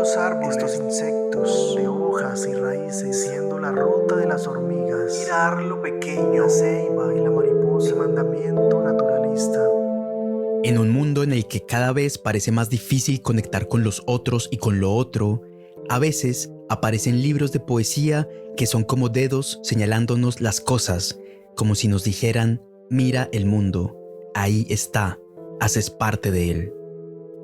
los árboles, estos insectos de hojas y raíces, siendo la ruta de las hormigas, mirar lo pequeño, la ceiba y la mariposa, el mandamiento naturalista. En un mundo en el que cada vez parece más difícil conectar con los otros y con lo otro, a veces aparecen libros de poesía que son como dedos señalándonos las cosas, como si nos dijeran: mira el mundo, ahí está, haces parte de él.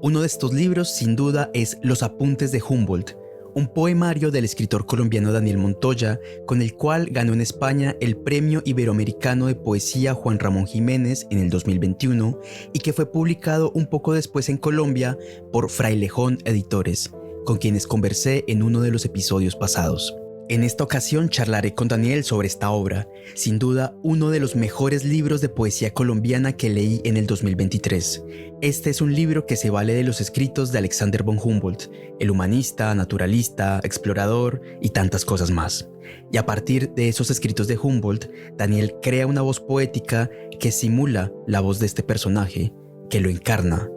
Uno de estos libros, sin duda, es Los Apuntes de Humboldt, un poemario del escritor colombiano Daniel Montoya, con el cual ganó en España el Premio Iberoamericano de Poesía Juan Ramón Jiménez en el 2021 y que fue publicado un poco después en Colombia por Frailejón Editores, con quienes conversé en uno de los episodios pasados. En esta ocasión charlaré con Daniel sobre esta obra, sin duda uno de los mejores libros de poesía colombiana que leí en el 2023. Este es un libro que se vale de los escritos de Alexander von Humboldt, el humanista, naturalista, explorador y tantas cosas más. Y a partir de esos escritos de Humboldt, Daniel crea una voz poética que simula la voz de este personaje, que lo encarna.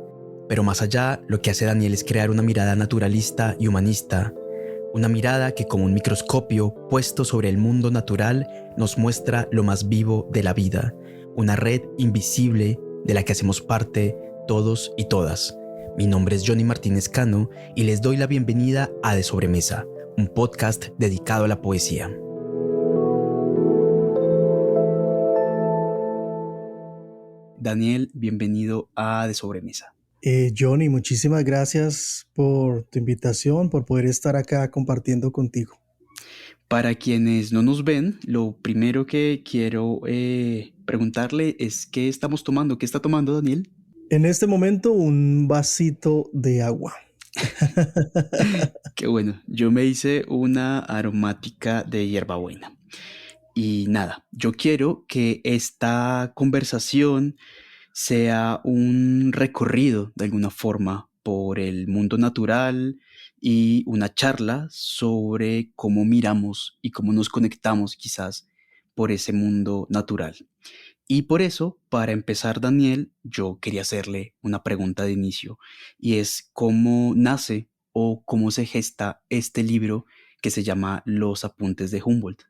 Pero más allá, lo que hace Daniel es crear una mirada naturalista y humanista, una mirada que, como un microscopio puesto sobre el mundo natural, nos muestra lo más vivo de la vida, una red invisible de la que hacemos parte todos y todas. Mi nombre es Johnny Martínez Cano y les doy la bienvenida a De Sobremesa, un podcast dedicado a la poesía. Daniel, bienvenido a De Sobremesa. Johnny, muchísimas gracias por tu invitación, por poder estar acá compartiendo contigo. Para quienes no nos ven, lo primero que quiero preguntarle es ¿qué estamos tomando? ¿Qué está tomando Daniel? En este momento, un vasito de agua. Qué bueno, yo me hice una aromática de hierbabuena. Y nada, yo quiero que esta conversación sea un recorrido de alguna forma por el mundo natural y una charla sobre cómo miramos y cómo nos conectamos quizás por ese mundo natural. Y por eso, para empezar, Daniel, yo quería hacerle una pregunta de inicio y es ¿cómo nace o cómo se gesta este libro que se llama Los Apuntes de Humboldt?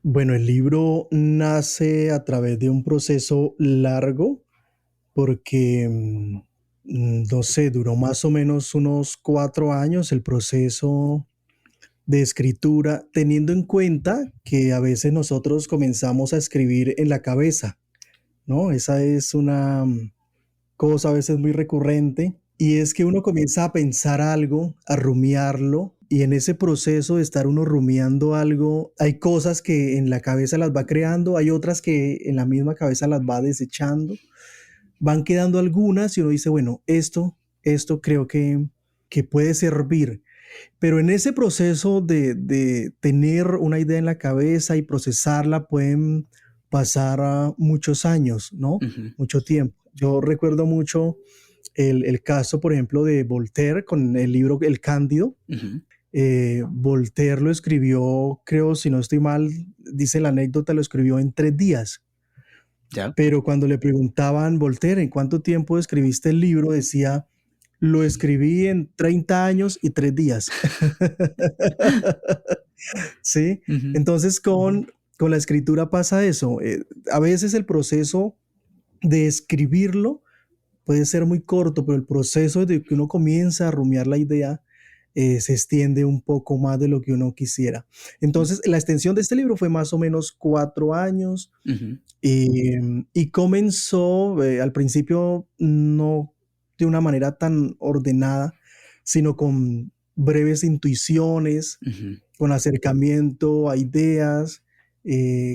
Bueno, el libro nace a través de un proceso largo porque, no sé, duró más o menos unos 4 años el proceso de escritura, teniendo en cuenta que a veces nosotros comenzamos a escribir en la cabeza, ¿no? Esa es una cosa a veces muy recurrente, y es que uno comienza a pensar algo, a rumiarlo, y en ese proceso de estar uno rumiando algo, hay cosas que en la cabeza las va creando, hay otras que en la misma cabeza las va desechando, van quedando algunas y uno dice, bueno, esto creo que puede servir. Pero en ese proceso de tener una idea en la cabeza y procesarla pueden pasar muchos años, ¿no? Ujú. Mucho tiempo. Yo recuerdo mucho el caso, por ejemplo, de Voltaire con el libro El Cándido. Ujú. Voltaire lo escribió, creo, si no estoy mal, dice la anécdota, lo escribió en 3 días. ¿Ya? Pero cuando le preguntaban, Voltaire, ¿en cuánto tiempo escribiste el libro? Decía, lo escribí en 30 años y 3 días. ¿Sí? Ujú. Entonces con la escritura pasa eso. A veces el proceso de escribirlo puede ser muy corto, pero el proceso de que uno comienza a rumiar la idea se extiende un poco más de lo que uno quisiera. Entonces, la extensión de este libro fue más o menos 4 años. Ujú. Y comenzó, al principio no de una manera tan ordenada, sino con breves intuiciones, Ujú. con acercamiento a ideas,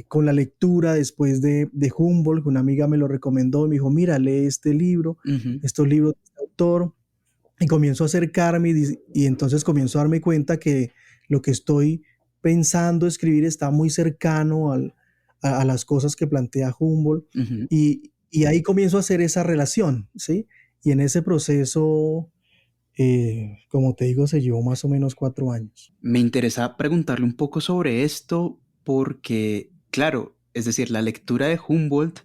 con la lectura después de Humboldt, que una amiga me lo recomendó y me dijo, mira, lee este libro, Ujú. estos libros de este autor, y comienzo a acercarme y entonces comienzo a darme cuenta que lo que estoy pensando escribir está muy cercano a las cosas que plantea Humboldt Ujú. y ahí comienzo a hacer esa relación, ¿sí? Y en ese proceso, como te digo, se llevó más o menos 4 años. Me interesa preguntarle un poco sobre esto porque, claro, es decir, la lectura de Humboldt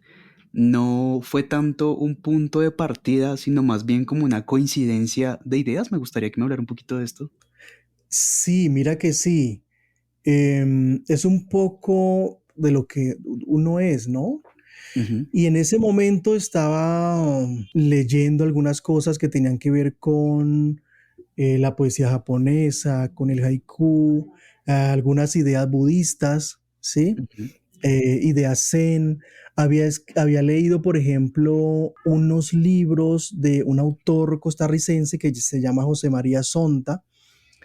no fue tanto un punto de partida, sino más bien como una coincidencia de ideas. Me gustaría que me hablara un poquito de esto. Sí, mira que sí. Es un poco de lo que uno es, ¿no? Ujú, Y en ese momento estaba leyendo algunas cosas que tenían que ver con la poesía japonesa, con el haiku, algunas ideas budistas, ¿sí? ujú, Ideas zen. Había leído, por ejemplo, unos libros de un autor costarricense que se llama José María Sonta.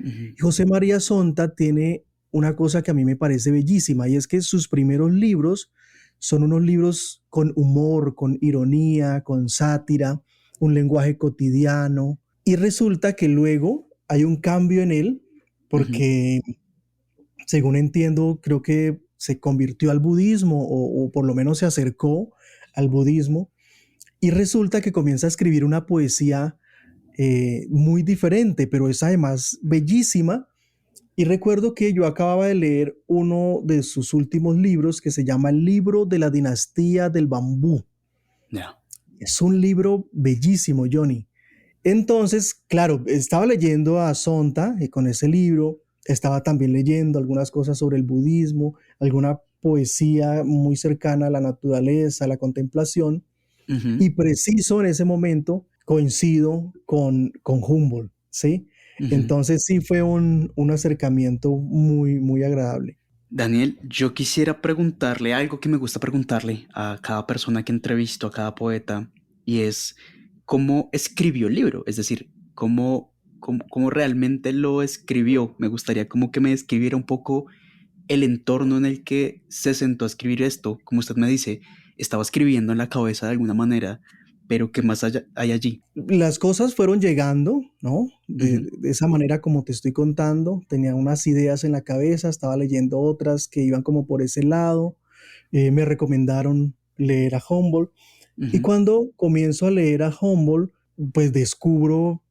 ujú, Y José María Sonta tiene una cosa que a mí me parece bellísima, y es que sus primeros libros son unos libros con humor, con ironía, con sátira, un lenguaje cotidiano. Y resulta que luego hay un cambio en él, ujú, porque según entiendo, creo que se convirtió al budismo o por lo menos se acercó al budismo, y resulta que comienza a escribir una poesía muy diferente, pero es además bellísima. Y recuerdo que yo acababa de leer uno de sus últimos libros que se llama El libro de la dinastía del bambú. ya, Es un libro bellísimo, Johnny. Entonces, claro, estaba leyendo a Sonta con ese libro, estaba también leyendo algunas cosas sobre el budismo, alguna poesía muy cercana a la naturaleza, a la contemplación, ujú, y preciso en ese momento coincido con Humboldt, ¿sí? ujú. Entonces sí fue un acercamiento muy, muy agradable. Daniel, yo quisiera preguntarle algo que me gusta preguntarle a cada persona que entrevisto, a cada poeta, y es cómo escribió el libro, es decir, cómo realmente lo escribió. Me gustaría como que me describiera un poco el entorno en el que se sentó a escribir esto. Como usted me dice, estaba escribiendo en la cabeza de alguna manera, pero ¿qué más hay allí? Las cosas fueron llegando, ¿no? Ujú, De esa manera como te estoy contando, tenía unas ideas en la cabeza, estaba leyendo otras que iban como por ese lado, me recomendaron leer a Humboldt, y ujú, cuando comienzo a leer a Humboldt, pues descubro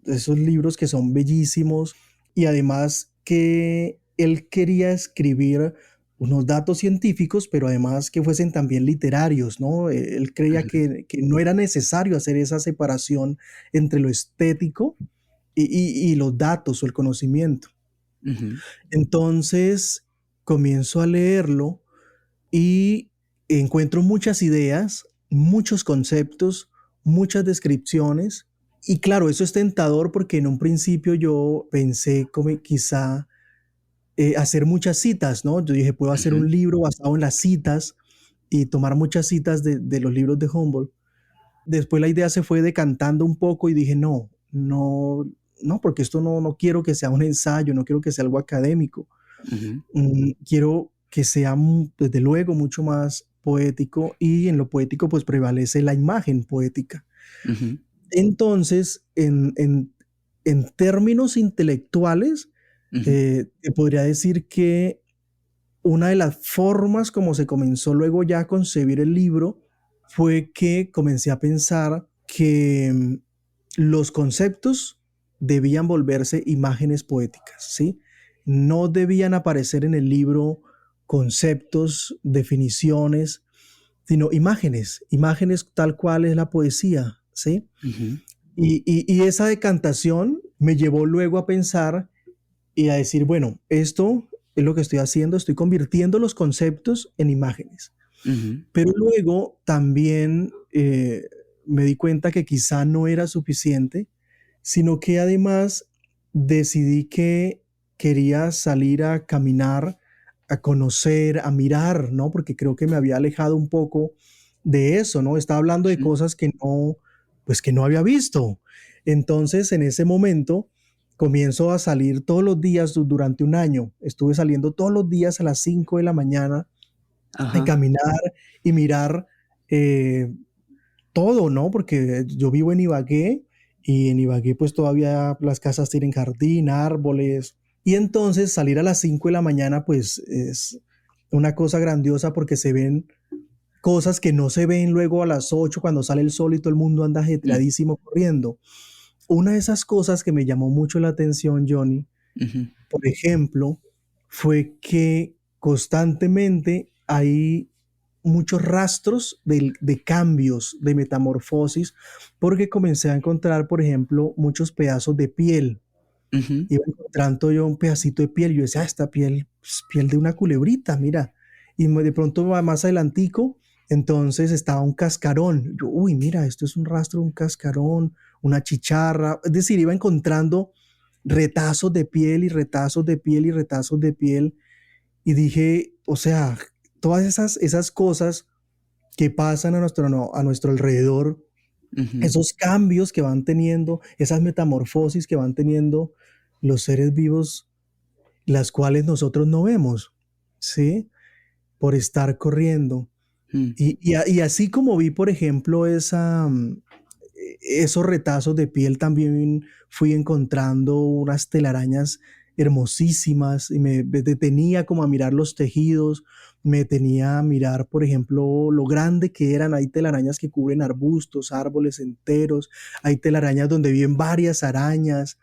esos libros que son bellísimos, y además que él quería escribir unos datos científicos, pero además que fuesen también literarios, ¿no? Él creía ujú, que no era necesario hacer esa separación entre lo estético y los datos o el conocimiento. ujú, Entonces comienzo a leerlo y encuentro muchas ideas, muchos conceptos, muchas descripciones. Y claro, eso es tentador porque en un principio yo pensé como quizá hacer muchas citas, ¿no? Yo dije, puedo hacer ujú, un libro basado en las citas y tomar muchas citas de los libros de Humboldt. Después la idea se fue decantando un poco y dije, no, no, no, porque esto no quiero que sea un ensayo, no quiero que sea algo académico. ujú, Quiero que sea, desde luego, mucho más poético, y en lo poético pues prevalece la imagen poética. ujú, Entonces, en términos intelectuales, ujú, te podría decir que una de las formas como se comenzó luego ya a concebir el libro fue que comencé a pensar que los conceptos debían volverse imágenes poéticas, ¿sí? No debían aparecer en el libro conceptos, definiciones, sino imágenes, imágenes tal cual es la poesía, ¿sí? ujú, Y esa decantación me llevó luego a pensar y a decir, bueno, esto es lo que estoy haciendo, estoy convirtiendo los conceptos en imágenes. ujú, Pero luego también me di cuenta que quizá no era suficiente, sino que además decidí que quería salir a caminar, a conocer, a mirar, ¿no? Porque creo que me había alejado un poco de eso, ¿no? Estaba hablando de ujú, cosas que no, pues que no había visto. Entonces, en ese momento, comienzo a salir todos los días durante un año. Estuve saliendo todos los días a las 5 de la mañana de ajá, caminar y mirar eh, todo, ¿no? Porque yo vivo en Ibagué, y en Ibagué pues todavía las casas tienen jardín, árboles. Y entonces salir a las 5 de la mañana pues es una cosa grandiosa porque se ven cosas que no se ven luego a las 8 cuando sale el sol y todo el mundo anda mm, ajetreadísimo corriendo. Una de esas cosas que me llamó mucho la atención, Johnny, ujú, por ejemplo, fue que constantemente hay, muchos rastros de cambios, de metamorfosis, porque comencé a encontrar, por ejemplo, muchos pedazos de piel. Ujú, Iba encontrando yo un pedacito de piel, yo decía, esta piel es piel de una culebrita, mira. Y de pronto va más adelantico, entonces estaba un cascarón. Yo, uy, mira, esto es un rastro de un cascarón, una chicharra. Es decir, iba encontrando retazos de piel y retazos de piel y retazos de piel. Y dije, o sea, todas esas cosas que pasan a nuestro alrededor, ujú, esos cambios que van teniendo, esas metamorfosis que van teniendo los seres vivos, las cuales nosotros no vemos, ¿sí? Por estar corriendo. mm, Y así como vi, por ejemplo, esos retazos de piel, también fui encontrando unas telarañas hermosísimas y me detenía como a mirar los tejidos, me detenía a mirar, por ejemplo, lo grande que eran. Hay telarañas que cubren arbustos, árboles enteros, hay telarañas donde viven varias arañas,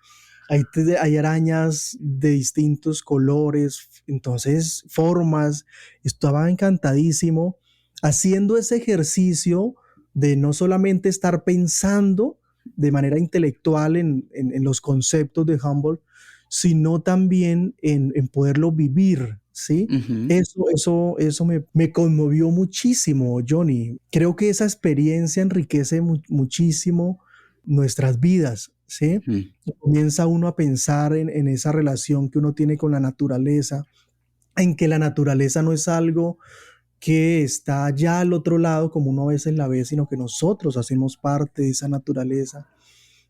hay arañas de distintos colores, entonces formas. Estaba encantadísimo haciendo ese ejercicio de no solamente estar pensando de manera intelectual en los conceptos de Humboldt, sino también en poderlo vivir, ¿sí? ujú, Eso me conmovió muchísimo, Johnny. Creo que esa experiencia enriquece muchísimo nuestras vidas, ¿sí? mm, Comienza uno a pensar en esa relación que uno tiene con la naturaleza, en que la naturaleza no es algo que está allá al otro lado como uno a veces la ve, sino que nosotros hacemos parte de esa naturaleza,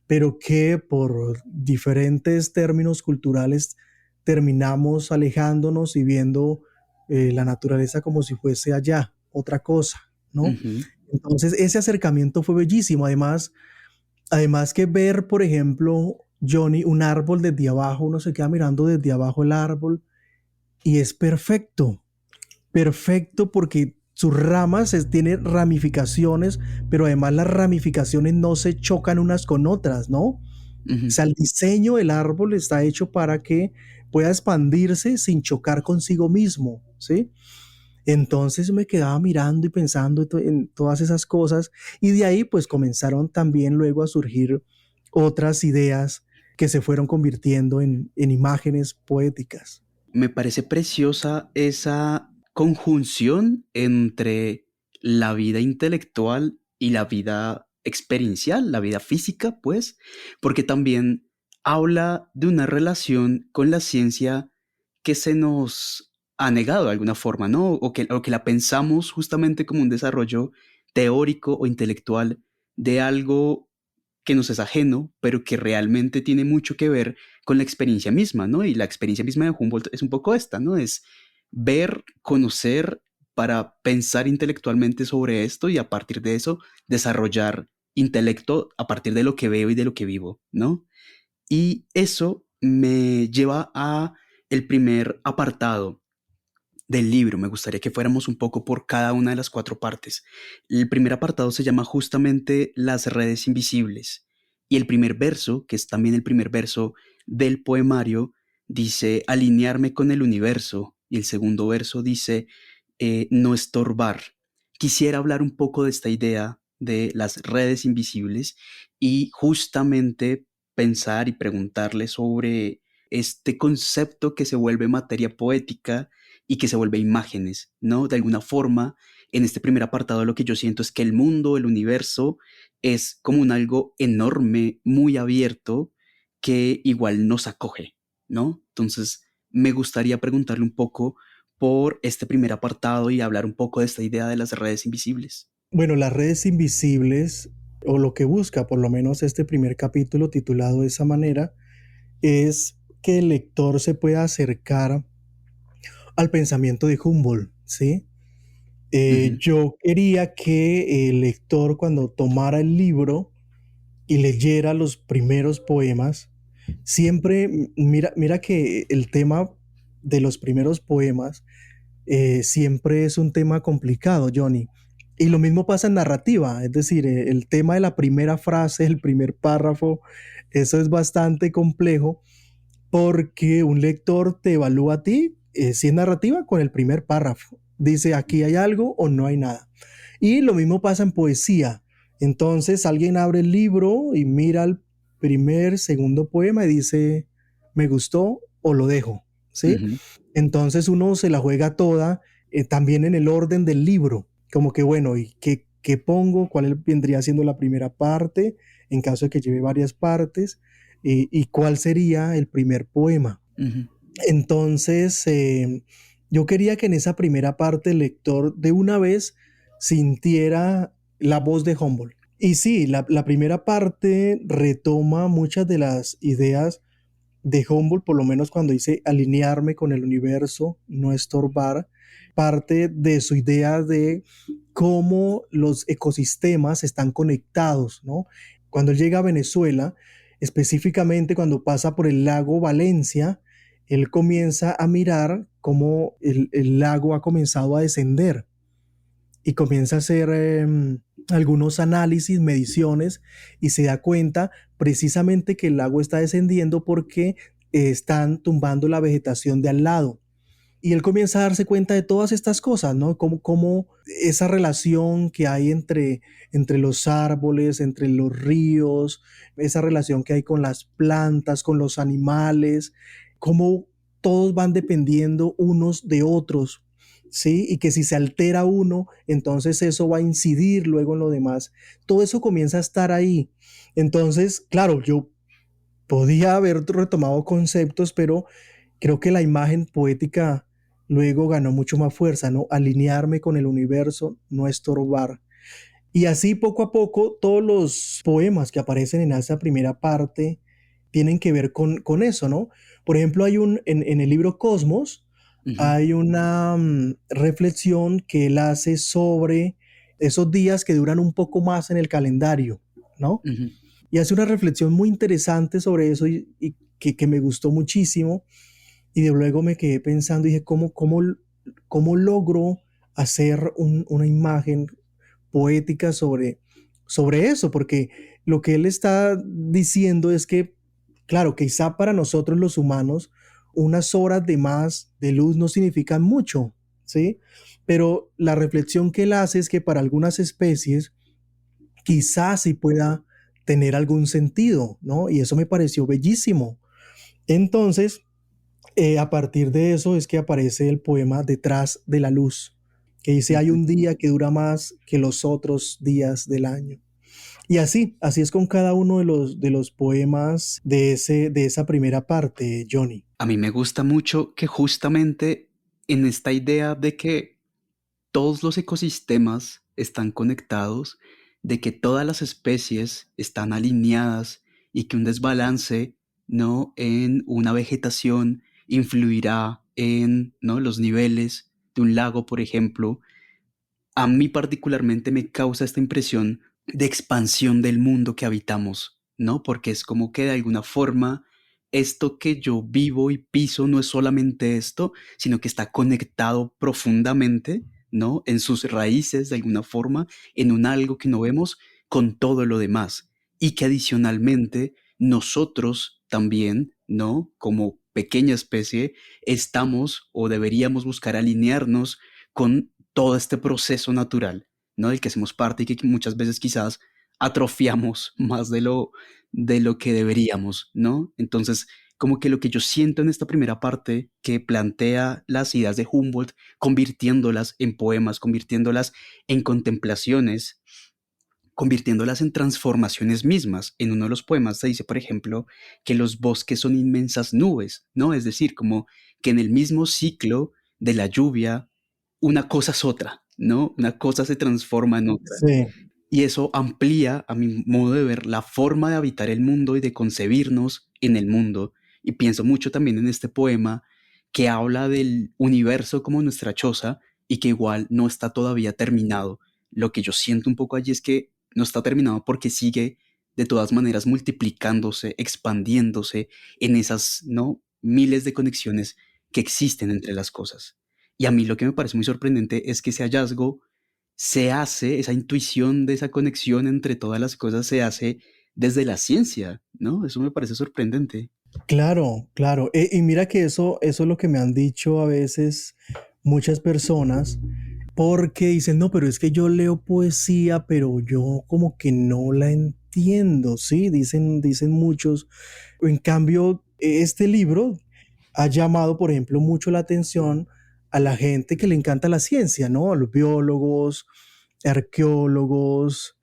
pero que por diferentes términos culturales terminamos alejándonos y viendo la naturaleza como si fuese allá, otra cosa, ¿no? ujú, Entonces ese acercamiento fue bellísimo. Además que ver, por ejemplo, Johnny, un árbol desde abajo, uno se queda mirando desde abajo el árbol y es perfecto, perfecto porque sus ramas tienen ramificaciones, pero además las ramificaciones no se chocan unas con otras, ¿no? O ujú. sea, el diseño del árbol está hecho para que pueda expandirse sin chocar consigo mismo, ¿sí? Entonces me quedaba mirando y pensando en todas esas cosas, y de ahí pues comenzaron también luego a surgir otras ideas que se fueron convirtiendo en imágenes poéticas. Me parece preciosa esa conjunción entre la vida intelectual y la vida experiencial, la vida física, pues, porque también habla de una relación con la ciencia que se nos ha negado de alguna forma, ¿no? O que la pensamos justamente como un desarrollo teórico o intelectual de algo que nos es ajeno, pero que realmente tiene mucho que ver con la experiencia misma, ¿no? Y la experiencia misma de Humboldt es un poco esta, ¿no? Es ver, conocer para pensar intelectualmente sobre esto y a partir de eso desarrollar intelecto a partir de lo que veo y de lo que vivo, ¿no? Y eso me lleva a el primer apartado del libro. Me gustaría que fuéramos un poco por cada una de las cuatro partes. El primer apartado se llama justamente Las redes invisibles. Y el primer verso, que es también el primer verso del poemario, dice alinearme con el universo. Y el segundo verso dice no estorbar. Quisiera hablar un poco de esta idea de las redes invisibles y justamente pensar y preguntarle sobre este concepto que se vuelve materia poética y que se vuelve imágenes, ¿no? De alguna forma, en este primer apartado lo que yo siento es que el mundo, el universo, es como un algo enorme, muy abierto, que igual nos acoge, ¿no? Entonces, me gustaría preguntarle un poco por este primer apartado y hablar un poco de esta idea de las redes invisibles. Bueno, las redes invisibles, o lo que busca por lo menos este primer capítulo titulado de esa manera, es que el lector se pueda acercar al pensamiento de Humboldt, ¿sí? Ujú, Yo quería que el lector, cuando tomara el libro y leyera los primeros poemas, siempre, mira que el tema de los primeros poemas siempre es un tema complicado, Johnny. Y lo mismo pasa en narrativa, es decir, el tema de la primera frase, el primer párrafo, eso es bastante complejo porque un lector te evalúa a ti, si es narrativa, con el primer párrafo. dice aquí hay algo o no hay nada. Y lo mismo pasa en poesía. Entonces alguien abre el libro y mira el primer, segundo poema y dice, me gustó o lo dejo, ¿sí? Ujú, Entonces uno se la juega toda también en el orden del libro, como que bueno, ¿y qué pongo? ¿Cuál vendría siendo la primera parte? En caso de que lleve varias partes, y cuál sería el primer poema. ujú, Entonces, yo quería que en esa primera parte el lector de una vez sintiera la voz de Humboldt. Y sí, la primera parte retoma muchas de las ideas de Humboldt, por lo menos cuando dice alinearme con el universo, no estorbar, parte de su idea de cómo los ecosistemas están conectados, ¿no? Cuando él llega a Venezuela, específicamente cuando pasa por el lago Valencia, él comienza a mirar cómo el lago ha comenzado a descender y comienza a hacer algunos análisis, mediciones y se da cuenta precisamente que el lago está descendiendo porque están tumbando la vegetación de al lado. Y él comienza a darse cuenta de todas estas cosas, ¿no? Como esa relación que hay entre los árboles, entre los ríos, esa relación que hay con las plantas, con los animales, cómo todos van dependiendo unos de otros, ¿sí? Y que si se altera uno, entonces eso va a incidir luego en lo demás. Todo eso comienza a estar ahí. Entonces, claro, yo podía haber retomado conceptos, pero creo que la imagen poética luego ganó mucho más fuerza, ¿no? Alinearme con el universo, no estorbar. Y así poco a poco todos los poemas que aparecen en esa primera parte tienen que ver con eso, ¿no? Por ejemplo, en el libro Cosmos, ujú, hay una reflexión que él hace sobre esos días que duran un poco más en el calendario, ¿no? ujú. Y hace una reflexión muy interesante sobre eso y que me gustó muchísimo. Y de luego me quedé pensando y dije, ¿cómo logro hacer una imagen poética sobre eso? Porque lo que él está diciendo es que, claro, quizá para nosotros los humanos, unas horas de más de luz no significan mucho, ¿sí? Pero la reflexión que él hace es que para algunas especies quizás sí pueda tener algún sentido, ¿no? Y eso me pareció bellísimo. Entonces, a partir de eso es que aparece el poema Detrás de la luz, que dice, hay Ujú. un día que dura más que los otros días del año. Y así es con cada uno de los poemas de esa primera parte, Johnny. A mí me gusta mucho que justamente en esta idea de que todos los ecosistemas están conectados, de que todas las especies están alineadas y que un desbalance, ¿no? En una vegetación influirá en, ¿no? Los niveles de un lago, por ejemplo. A mí particularmente me causa esta impresión de expansión del mundo que habitamos, ¿no? Porque es como que de alguna forma esto que yo vivo y piso no es solamente esto, sino que está conectado profundamente, ¿no? En sus raíces, de alguna forma, en un algo que no vemos con todo lo demás. Y que adicionalmente nosotros también, ¿no? Como pequeña especie, estamos o deberíamos buscar alinearnos con todo este proceso natural, ¿no? Del que hacemos parte y que muchas veces quizás atrofiamos más de lo que deberíamos, ¿no? Entonces, como que lo que yo siento en esta primera parte que plantea las ideas de Humboldt, convirtiéndolas en poemas, convirtiéndolas en contemplaciones, convirtiéndolas en transformaciones mismas. En uno de los poemas se dice, por ejemplo, que los bosques son inmensas nubes, ¿no? Es decir, como que en el mismo ciclo de la lluvia, una cosa es otra, ¿no? Una cosa se transforma en otra. Sí, Y eso amplía, a mi modo de ver, la forma de habitar el mundo y de concebirnos en el mundo. Y pienso mucho también en este poema que habla del universo como nuestra choza y que igual no está todavía terminado. Lo que yo siento un poco allí es que no está terminado porque sigue de todas maneras multiplicándose, expandiéndose en esas, ¿no? Miles de conexiones que existen entre las cosas. Y a mí lo que me parece muy sorprendente es que ese hallazgo se hace, esa intuición de esa conexión entre todas las cosas se hace desde la ciencia, ¿no? Eso me parece sorprendente. claro, claro. Y mira que eso es lo que me han dicho a veces muchas personas porque dicen, no, pero es que yo leo poesía, pero yo como que no la entiendo, ¿sí? Dicen muchos. En cambio, este libro ha llamado, por ejemplo, mucho la atención a la gente que le encanta la ciencia, ¿no? A los biólogos, arqueólogos,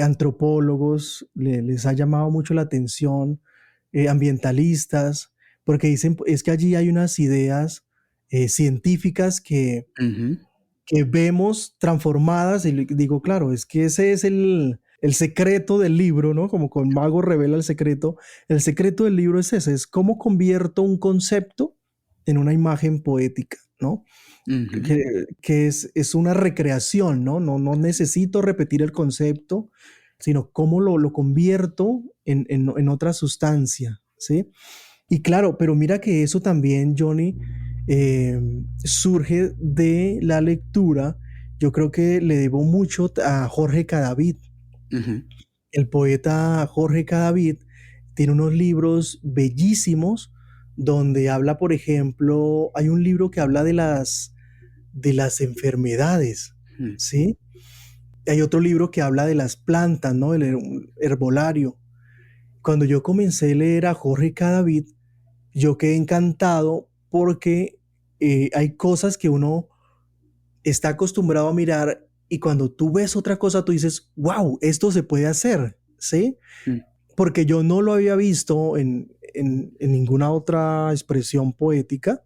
antropólogos, les ha llamado mucho la atención, ambientalistas, porque dicen, es que allí hay unas ideas científicas Ujú, que vemos transformadas y digo, claro, es que ese es el secreto del libro, ¿no? Como con Mago revela el secreto del libro es ese, es cómo convierto un concepto en una imagen poética, ¿no? ujú, Que es una recreación, ¿no? No necesito repetir el concepto, sino cómo lo convierto en otra sustancia, ¿sí? Y claro, pero mira que eso también, Johnny, eh, surge de la lectura. Yo creo que le debo mucho a Jorge Cadavid. ujú, El poeta Jorge Cadavid tiene unos libros bellísimos donde habla, por ejemplo, hay un libro que habla de las enfermedades, ujú, ¿sí? Hay otro libro que habla de las plantas, ¿no? El herbolario. Cuando yo comencé a leer a Jorge Cadavid, yo quedé encantado porque hay cosas que uno está acostumbrado a mirar y cuando tú ves otra cosa, tú dices, wow, esto se puede hacer, ¿sí? ujú, Porque yo no lo había visto en ninguna otra expresión poética,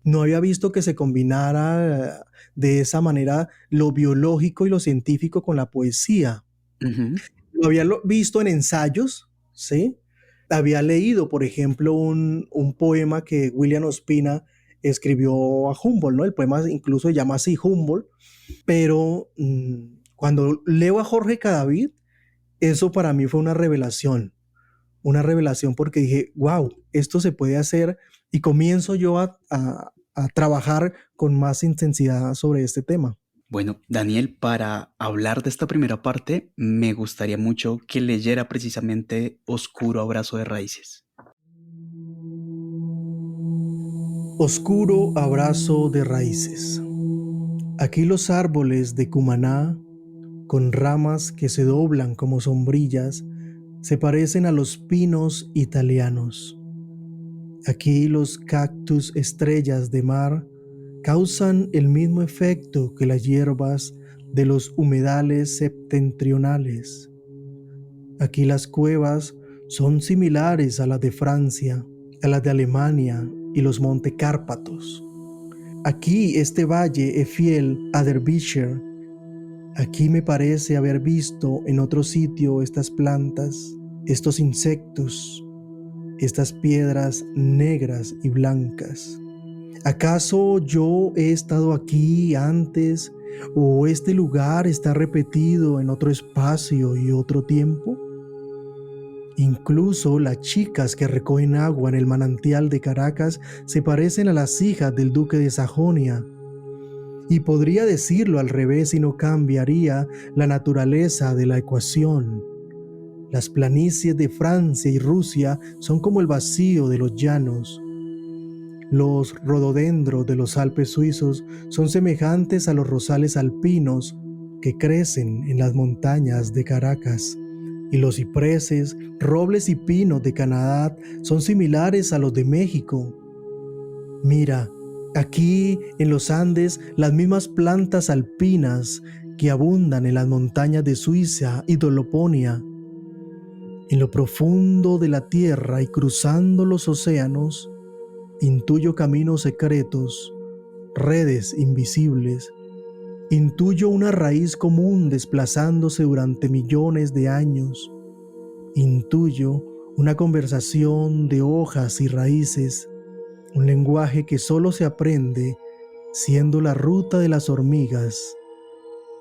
no había visto que se combinara de esa manera lo biológico y lo científico con la poesía. ujú, Lo había visto en ensayos, ¿sí? Había leído, por ejemplo, un poema que William Ospina escribió a Humboldt, ¿no? El poema incluso se llama así, Humboldt, pero cuando leo a Jorge Cadavid, eso para mí fue una revelación porque dije, wow, esto se puede hacer y comienzo yo a trabajar con más intensidad sobre este tema. Bueno, Daniel, para hablar de esta primera parte, me gustaría mucho que leyera precisamente Oscuro Abrazo de Raíces. Oscuro abrazo de raíces. Aquí los árboles de Cumaná, con ramas que se doblan como sombrillas, se parecen a los pinos italianos. Aquí los cactus estrellas de mar causan el mismo efecto que las hierbas de los humedales septentrionales. Aquí las cuevas son similares a las de Francia, a las de Alemania y los Monte Cárpatos. Aquí este valle es fiel a Derbyshire. Aquí me parece haber visto en otro sitio estas plantas, estos insectos, estas piedras negras y blancas. ¿Acaso yo he estado aquí antes o este lugar está repetido en otro espacio y otro tiempo? Incluso las chicas que recogen agua en el manantial de Caracas se parecen a las hijas del duque de Sajonia. Y podría decirlo al revés y no cambiaría la naturaleza de la ecuación. Las planicies de Francia y Rusia son como el vacío de los llanos. Los rododendros de los Alpes suizos son semejantes a los rosales alpinos que crecen en las montañas de Caracas, y los cipreses, robles y pinos de Canadá son similares a los de México. Mira, aquí en los Andes las mismas plantas alpinas que abundan en las montañas de Suiza y de Laponia. En lo profundo de la tierra y cruzando los océanos, intuyo caminos secretos, redes invisibles. Intuyo una raíz común desplazándose durante millones de años. Intuyo una conversación de hojas y raíces, un lenguaje que solo se aprende siendo la ruta de las hormigas,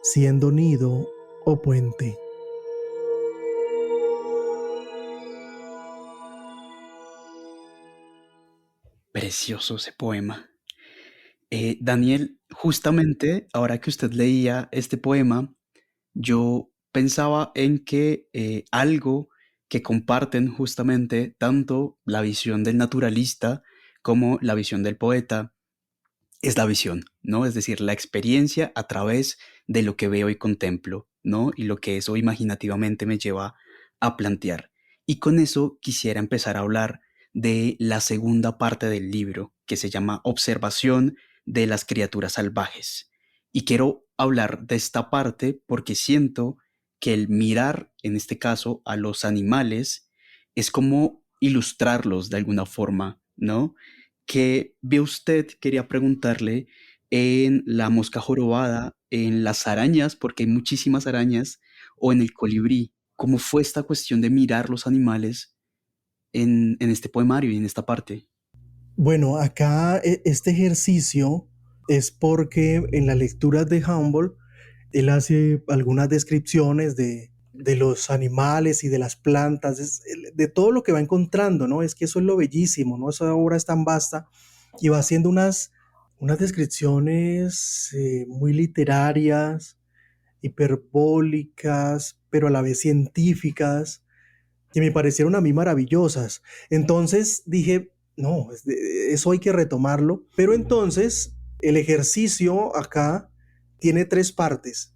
siendo nido o puente. Precioso ese poema. Daniel, justamente ahora que usted leía este poema, yo pensaba en que algo que comparten justamente tanto la visión del naturalista como la visión del poeta es la visión, ¿no? Es decir, la experiencia a través de lo que veo y contemplo, ¿no? Y lo que eso imaginativamente me lleva a plantear. Y con eso quisiera empezar a hablar de la segunda parte del libro, que se llama Observación de las criaturas salvajes. Y quiero hablar de esta parte porque siento que el mirar, en este caso, a los animales es como ilustrarlos de alguna forma, ¿no? ¿Qué ve usted? Quería preguntarle en la mosca jorobada, en las arañas, porque hay muchísimas arañas, o en el colibrí. ¿Cómo fue esta cuestión de mirar los animales en este poemario y en esta parte? Bueno, acá este ejercicio es porque en las lecturas de Humboldt él hace algunas descripciones de los animales y de las plantas, de todo lo que va encontrando, ¿no? Es que eso es lo bellísimo, ¿no? Esa obra es tan vasta y va haciendo unas descripciones muy literarias, hiperbólicas, pero a la vez científicas, que me parecieron a mí maravillosas. Entonces dije, no, eso hay que retomarlo. Pero entonces el ejercicio acá tiene tres partes.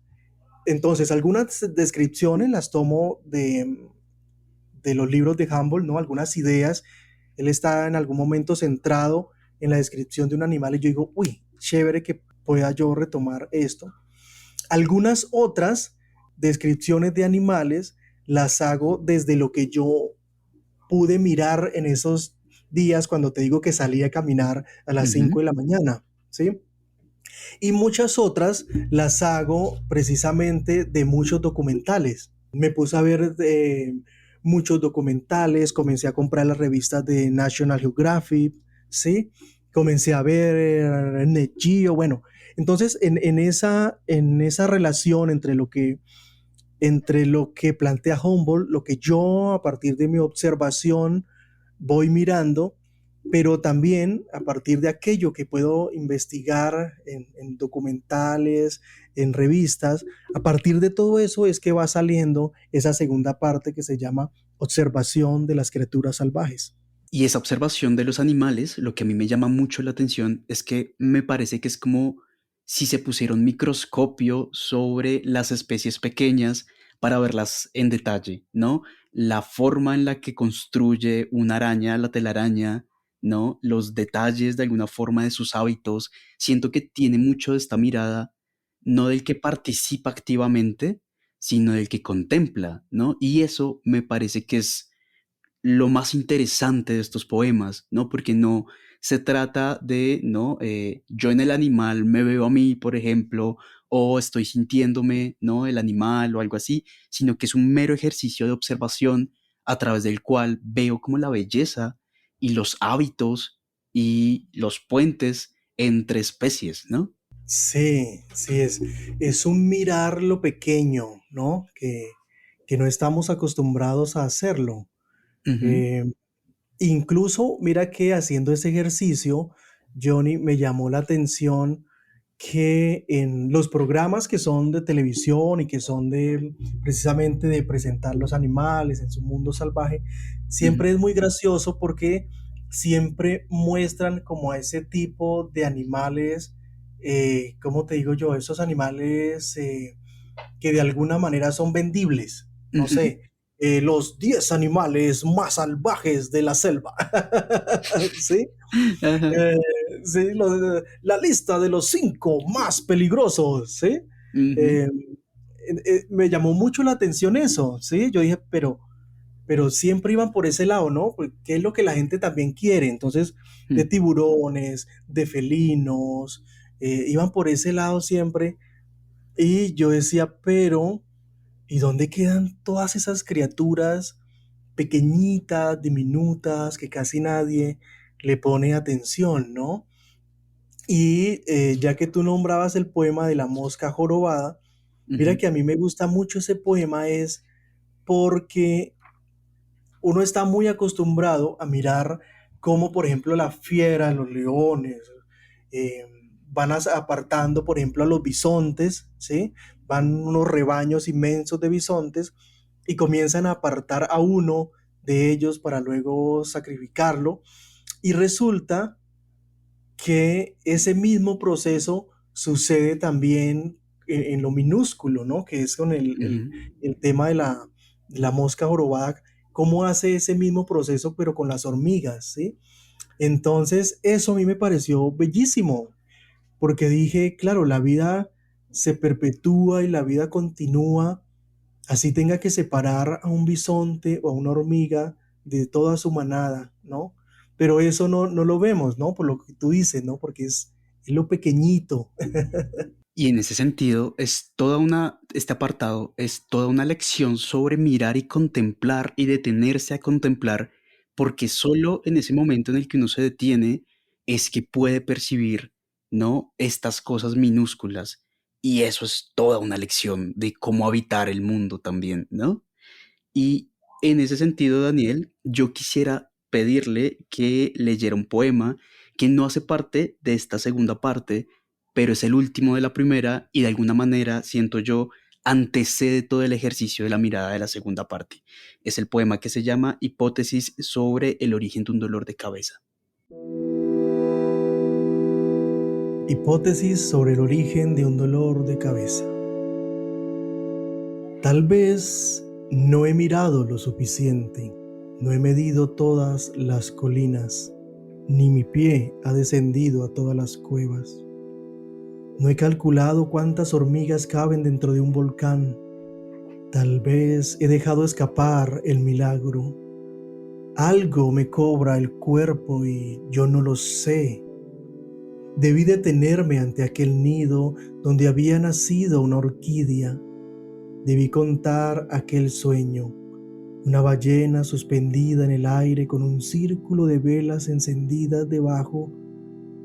Entonces, algunas descripciones las tomo de los libros de Humboldt, ¿no? Algunas ideas. Él está en algún momento centrado en la descripción de un animal y yo digo, uy, chévere que pueda yo retomar esto. Algunas otras descripciones de animales las hago desde lo que yo pude mirar en esos días cuando te digo que salí a caminar a las Ujú, 5 de la mañana, ¿sí? Y muchas otras las hago precisamente de muchos documentales. Me puse a ver muchos documentales, comencé a comprar las revistas de National Geographic, ¿sí? Comencé a ver Net Geo, bueno. Entonces, en esa relación entre lo que plantea Humboldt, lo que yo a partir de mi observación voy mirando, pero también a partir de aquello que puedo investigar en documentales, en revistas, a partir de todo eso es que va saliendo esa segunda parte que se llama observación de las criaturas salvajes. y esa observación de los animales, lo que a mí me llama mucho la atención es que me parece que es como si se pusiera un microscopio sobre las especies pequeñas para verlas en detalle, ¿no? La forma en la que construye una araña, la telaraña, ¿no? Los detalles de alguna forma de sus hábitos. Siento que tiene mucho de esta mirada, no del que participa activamente, sino del que contempla, ¿no? Y eso me parece que es lo más interesante de estos poemas, ¿no? Porque no se trata de, ¿no? Yo en el animal me veo a mí, por ejemplo, o estoy sintiéndome, ¿no? El animal o algo así, sino que es un mero ejercicio de observación a través del cual veo como la belleza y los hábitos y los puentes entre especies, ¿no? Sí, sí, es un mirar lo pequeño, ¿no? Que no estamos acostumbrados a hacerlo. Ujú, Eh, Incluso, mira que haciendo ese ejercicio, Johnny, me llamó la atención que en los programas que son de televisión y que son de precisamente de presentar los animales en su mundo salvaje, ujú, siempre es muy gracioso porque siempre muestran como a ese tipo de animales, ¿cómo te digo yo? Esos animales que de alguna manera son vendibles. No ujú, sé, los 10 animales más salvajes de la selva. ¿Sí? ajá, Eh, sí, la lista de los 5 más peligrosos. ¿Sí? ujú, Eh, Me llamó mucho la atención eso. ¿Sí? Yo dije, pero siempre iban por ese lado, ¿no? Porque es lo que la gente también quiere. Entonces, de ujú. tiburones, de felinos, iban por ese lado siempre. Y yo decía, pero ¿y dónde quedan todas esas criaturas pequeñitas, diminutas, que casi nadie le pone atención, ¿no? Y ya que tú nombrabas el poema de la mosca jorobada, mira Ujú, que a mí me gusta mucho ese poema es porque uno está muy acostumbrado a mirar cómo, por ejemplo, la fiera, los leones, eh, apartando, por ejemplo, a los bisontes, ¿sí? Van unos rebaños inmensos de bisontes y comienzan a apartar a uno de ellos para luego sacrificarlo. Y resulta que ese mismo proceso sucede también en lo minúsculo, ¿no? Que es con Ujú. el tema de la mosca jorobada, cómo hace ese mismo proceso, pero con las hormigas, ¿sí? Entonces, eso a mí me pareció bellísimo, porque dije, claro, la vida se perpetúa y la vida continúa, así tenga que separar a un bisonte o a una hormiga de toda su manada, ¿no? Pero eso no lo vemos, ¿no? Por lo que tú dices, ¿no? Porque es lo pequeñito. Y en ese sentido, este apartado es toda una lección sobre mirar y contemplar y detenerse a contemplar, porque solo en ese momento en el que uno se detiene es que puede percibir, ¿no? Estas cosas minúsculas. Y eso es toda una lección de cómo habitar el mundo también, ¿no? Y en ese sentido, Daniel, yo quisiera pedirle que leyera un poema que no hace parte de esta segunda parte, pero es el último de la primera y de alguna manera, siento yo, antecede todo el ejercicio de la mirada de la segunda parte. Es el poema que se llama Hipótesis sobre el origen de un dolor de cabeza. Hipótesis sobre el origen de un dolor de cabeza. Tal vez no he mirado lo suficiente, no he medido todas las colinas, ni mi pie ha descendido a todas las cuevas. No he calculado cuántas hormigas caben dentro de un volcán. Tal vez he dejado escapar el milagro. Algo me cobra el cuerpo y yo no lo sé. Debí detenerme ante aquel nido donde había nacido una orquídea. Debí contar aquel sueño, una ballena suspendida en el aire con un círculo de velas encendidas debajo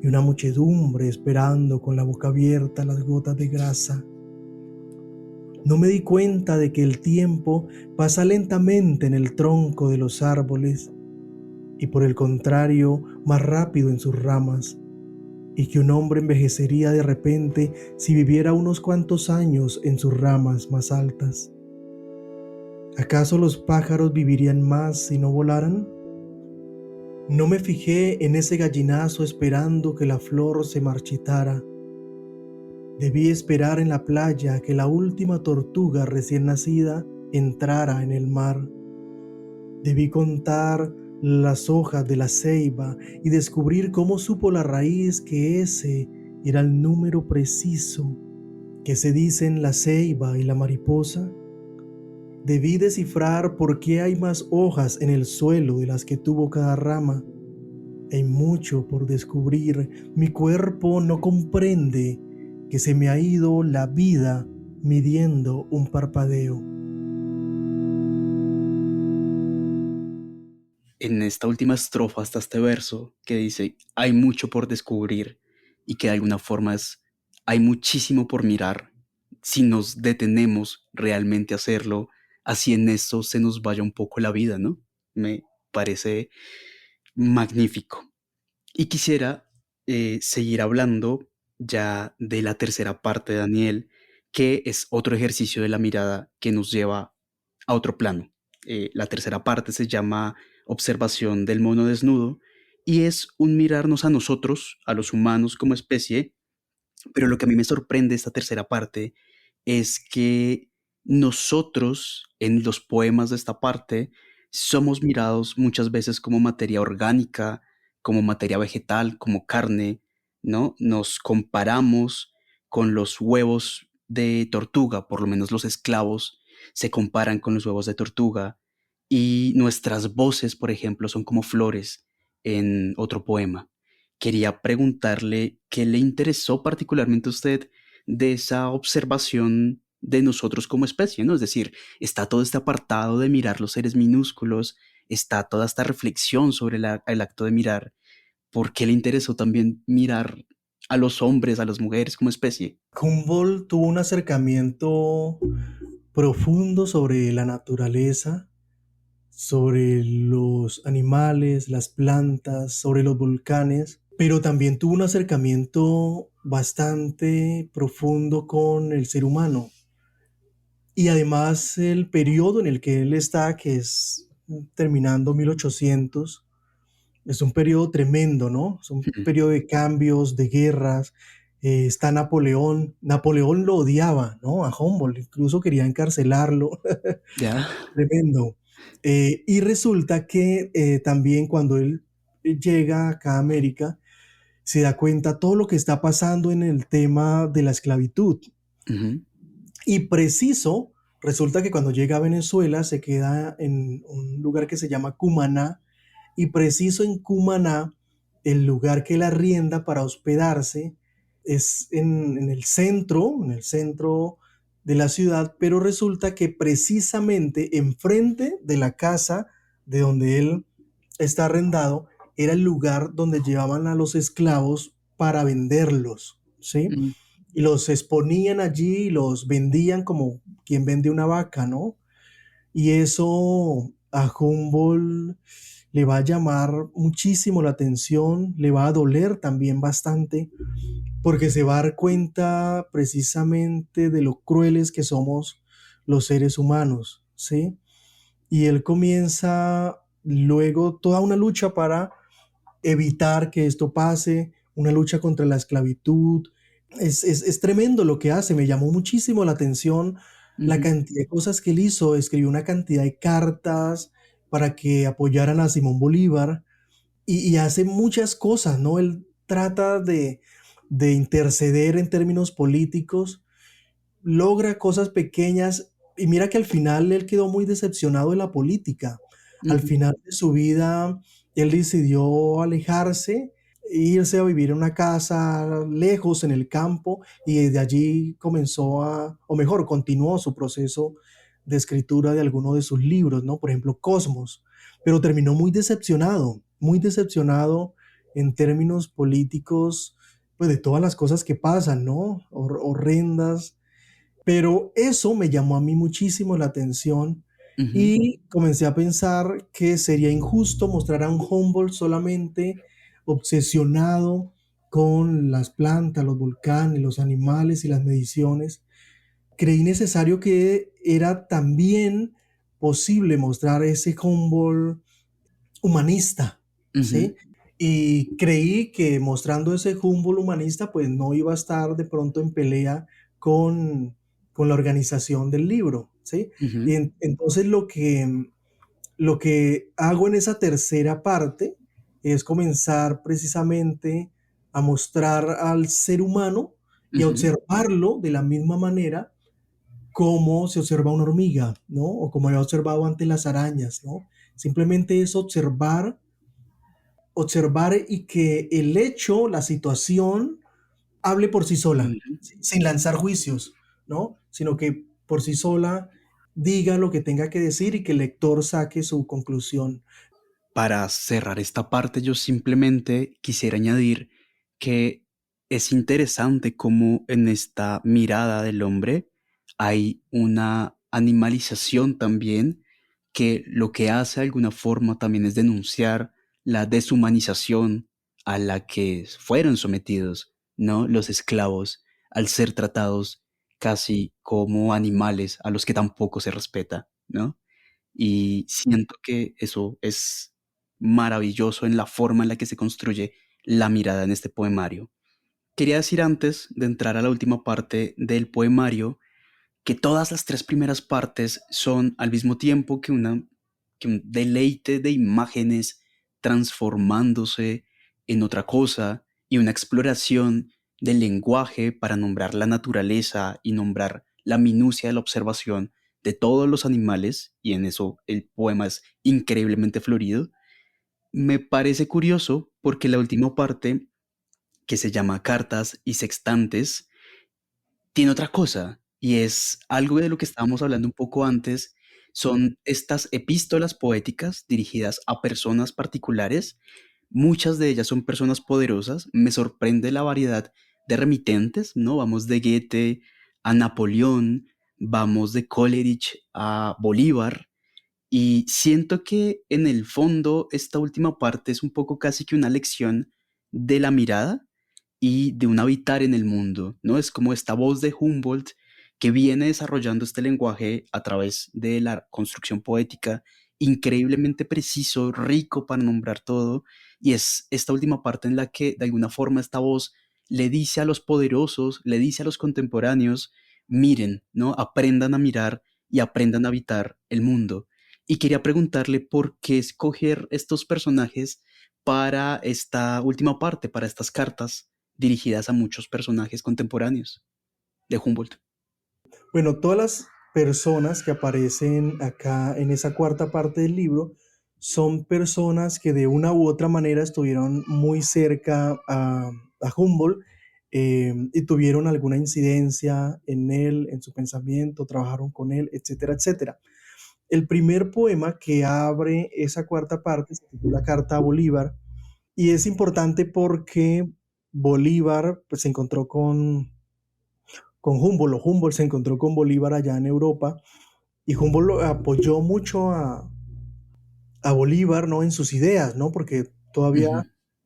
y una muchedumbre esperando con la boca abierta las gotas de grasa. No me di cuenta de que el tiempo pasa lentamente en el tronco de los árboles y por el contrario más rápido en sus ramas, y que un hombre envejecería de repente si viviera unos cuantos años en sus ramas más altas. ¿Acaso los pájaros vivirían más si no volaran? No me fijé en ese gallinazo esperando que la flor se marchitara. Debí esperar en la playa que la última tortuga recién nacida entrara en el mar. Debí contar las hojas de la ceiba y descubrir cómo supo la raíz que ese era el número preciso que se dicen la ceiba y la mariposa. Debí descifrar por qué hay más hojas en el suelo de las que tuvo cada rama. Hay mucho por descubrir. Mi cuerpo no comprende que se me ha ido la vida midiendo un parpadeo. En esta última estrofa hasta este verso que dice, hay mucho por descubrir y que de alguna forma es, hay muchísimo por mirar. Si nos detenemos realmente a hacerlo, así en esto se nos vaya un poco la vida, ¿no? Me parece magnífico. Y quisiera seguir hablando ya de la tercera parte de Daniel, que es otro ejercicio de la mirada que nos lleva a otro plano. La tercera parte se llama Observación del mono desnudo y es un mirarnos a nosotros, a los humanos como especie, pero lo que a mí me sorprende de esta tercera parte es que nosotros en los poemas de esta parte somos mirados muchas veces como materia orgánica, como materia vegetal, como carne, ¿no? Nos comparamos con los huevos de tortuga, por lo menos los esclavos se comparan con los huevos de tortuga y nuestras voces, por ejemplo, son como flores en otro poema. Quería preguntarle qué le interesó particularmente a usted de esa observación de nosotros como especie, ¿no? Es decir, está todo este apartado de mirar los seres minúsculos, está toda esta reflexión sobre el acto de mirar. ¿Por qué le interesó también mirar a los hombres, a las mujeres como especie? Humboldt tuvo un acercamiento profundo sobre la naturaleza, sobre los animales, las plantas, sobre los volcanes, pero también tuvo un acercamiento bastante profundo con el ser humano. Y además el periodo en el que él está, que es terminando 1800, Es un periodo tremendo, ¿no? Es un Ujú. periodo de cambios, de guerras. Está Napoleón. Napoleón lo odiaba, ¿no? A Humboldt, incluso quería encarcelarlo. Ya. Tremendo. Y resulta que también cuando él llega acá a América, se da cuenta todo lo que está pasando en el tema de la esclavitud. Ujú, Y preciso, resulta que cuando llega a Venezuela se queda en un lugar que se llama Cumaná, y preciso en Cumaná, el lugar que él arrienda para hospedarse es en el centro de la ciudad, pero resulta que precisamente enfrente de la casa de donde él está arrendado era el lugar donde llevaban a los esclavos para venderlos, ¿sí? mm, Y los exponían allí y los vendían como quien vende una vaca, ¿no? Y eso a Humboldt le va a llamar muchísimo la atención, le va a doler también bastante, porque se va a dar cuenta precisamente de lo crueles que somos los seres humanos, ¿sí? Y él comienza luego toda una lucha para evitar que esto pase, una lucha contra la esclavitud. Es tremendo lo que hace, me llamó muchísimo la atención la ujú, cantidad de cosas que él hizo, escribió una cantidad de cartas para que apoyaran a Simón Bolívar y hace muchas cosas, ¿no? Él trata de interceder en términos políticos, logra cosas pequeñas y mira que al final él quedó muy decepcionado de la política. Al ujú. final de su vida, él decidió alejarse, e irse a vivir en una casa lejos en el campo y desde allí comenzó o mejor, continuó su proceso de escritura de alguno de sus libros, ¿no? Por ejemplo, Cosmos, pero terminó muy decepcionado en términos políticos, pues de todas las cosas que pasan, ¿no? Horrendas, pero eso me llamó a mí muchísimo la atención Ujú, y comencé a pensar que sería injusto mostrar a un Humboldt solamente obsesionado con las plantas, los volcanes, los animales y las mediciones. Creí necesario que era también posible mostrar ese Humboldt humanista, ujú, ¿sí? Y creí que mostrando ese Humboldt humanista, pues no iba a estar de pronto en pelea con la organización del libro, ¿sí? Y ujú, entonces lo que hago en esa tercera parte es comenzar precisamente a mostrar al ser humano y a ujú. observarlo de la misma manera como se observa una hormiga, ¿no? O como he observado antes las arañas, ¿no? Simplemente es observar y que el hecho, la situación, hable por sí sola, Ujú. sin lanzar juicios, ¿no? Sino que por sí sola diga lo que tenga que decir y que el lector saque su conclusión. Para cerrar esta parte, yo simplemente quisiera añadir que es interesante cómo en esta mirada del hombre hay una animalización también que lo que hace de alguna forma también es denunciar la deshumanización a la que fueron sometidos, ¿no? Los esclavos al ser tratados casi como animales a los que tampoco se respeta, ¿no? Y siento que eso es maravilloso en la forma en la que se construye la mirada en este poemario. Quería decir antes de entrar a la última parte del poemario que todas las tres primeras partes son al mismo tiempo que un deleite de imágenes transformándose en otra cosa y una exploración del lenguaje para nombrar la naturaleza y nombrar la minucia de la observación de todos los animales, y en eso el poema es increíblemente florido. Me parece curioso porque la última parte, que se llama Cartas y Sextantes, tiene otra cosa, y es algo de lo que estábamos hablando un poco antes, son estas epístolas poéticas dirigidas a personas particulares. Muchas de ellas son personas poderosas. Me sorprende la variedad de remitentes, ¿no? Vamos de Goethe a Napoleón, vamos de Coleridge a Bolívar, y siento que en el fondo esta última parte es un poco casi que una lección de la mirada y de un habitar en el mundo, ¿no? Es como esta voz de Humboldt que viene desarrollando este lenguaje a través de la construcción poética, increíblemente preciso, rico para nombrar todo, y es esta última parte en la que de alguna forma esta voz le dice a los poderosos, le dice a los contemporáneos, miren, ¿no? Aprendan a mirar y aprendan a habitar el mundo. Y quería preguntarle por qué escoger estos personajes para esta última parte, para estas cartas dirigidas a muchos personajes contemporáneos de Humboldt. Bueno, todas las personas que aparecen acá en esa cuarta parte del libro son personas que de una u otra manera estuvieron muy cerca a Humboldt, y tuvieron alguna incidencia en él, en su pensamiento, trabajaron con él, etcétera, etcétera. El primer poema que abre esa cuarta parte se titula Carta a Bolívar y es importante porque Bolívar pues, se encontró con Humboldt, o Humboldt se encontró con Bolívar allá en Europa, y Humboldt apoyó mucho a Bolívar, ¿no? En sus ideas, ¿no? Porque todavía Ujú,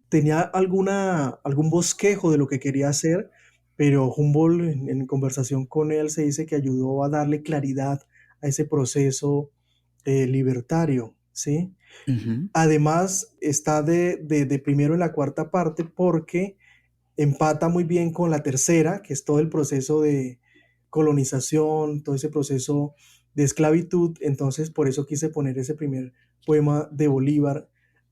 tenía algún bosquejo de lo que quería hacer, pero Humboldt en conversación con él se dice que ayudó a darle claridad a ese proceso libertario, ¿sí? ujú, Además, está de primero en la cuarta parte porque empata muy bien con la tercera, que es todo el proceso de colonización, todo ese proceso de esclavitud. Entonces, por eso quise poner ese primer poema de Bolívar